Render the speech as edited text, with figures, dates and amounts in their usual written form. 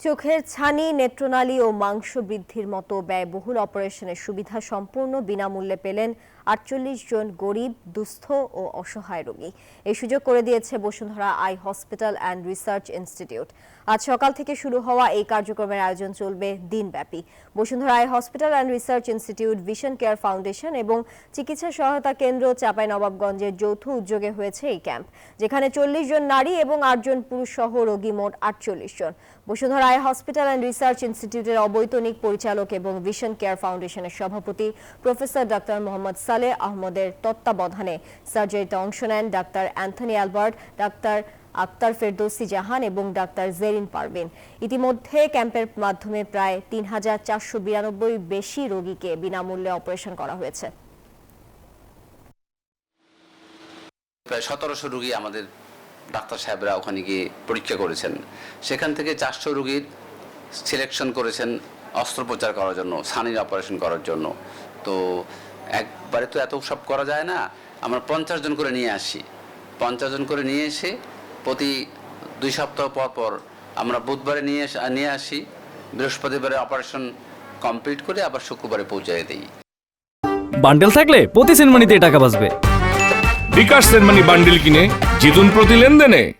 চোখের ছানি, নেত্রনালী ও মাংস বৃদ্ধির মতো ব্যয়বহুল অপারেশনের সুবিধা সম্পূর্ণ বিনামূল্যে পেলেন ৪৮ জন গরিব, দুস্থ ও অসহায় রোগী। এই সুযোগ করে দিয়েছে Bashundhara eye hospital and research institute. আজ সকাল থেকে শুরু হওয়া এই কার্যক্রমের আয়োজন চলবে দিনব্যাপী। Bashundhara eye hospital and research institute, vision care foundation এবং চিকিৎসা সহায়তা কেন্দ্র চাঁপাইনবাবগঞ্জের যৌথ উদ্যোগে হয়েছে এই ক্যাম্প, যেখানে ৪০ জন নারী এবং ৮ জন পুরুষ সহ রোগী মোট ৪৮ জন। Bashundhara eye hospital and research ইনস্টিটিউটের অবৈতনিক পরিচালক এবং ভিশন কেয়ার ফাউন্ডেশনের সভাপতি প্রফেসর ডাক্তার মোহাম্মদ সালেহ আহমদের তত্ত্বাবধানে সার্জারিতে অংশ নেন doctor Anthony Albert, doctor Akhtar Ferdousi Jahan এবং ডাক্তার জেরিন পারভিন। ইতিমধ্যে ক্যাম্পের মাধ্যমে প্রায় ৩,৪৯২ বেশি রোগীকে বিনামূল্যে অপারেশন করা হয়েছে। প্রায় ১৭০০ রোগী আমাদের ডাক্তার সাহেবরা ওখানে গিয়ে পরীক্ষা করেছেন। সেখান থেকে ৪০০ রোগীর সিলেকশন করেছেন অস্ত্রোপচার করার জন্য, ছানির অপারেশন করার জন্য। তো একবারে তো এত সব করা যায় না, আমরা ৫০ জন করে নিয়ে আসি। ৫০ জন করে নিয়ে এসে প্রতি ২ সপ্তাহ পর পর আমরা বুধবারে নিয়ে আসি, বৃহস্পতিবারে অপারেশন কমপ্লিট করে আবার শুক্রবারে পৌঁছে দিই। বান্ডেল থাকলে প্রতি সেনমানিতে টাকা বাঁচবে। বিকাশ সেনমানি বান্ডেল কিনে জিতুন প্রতি লেনদেনে।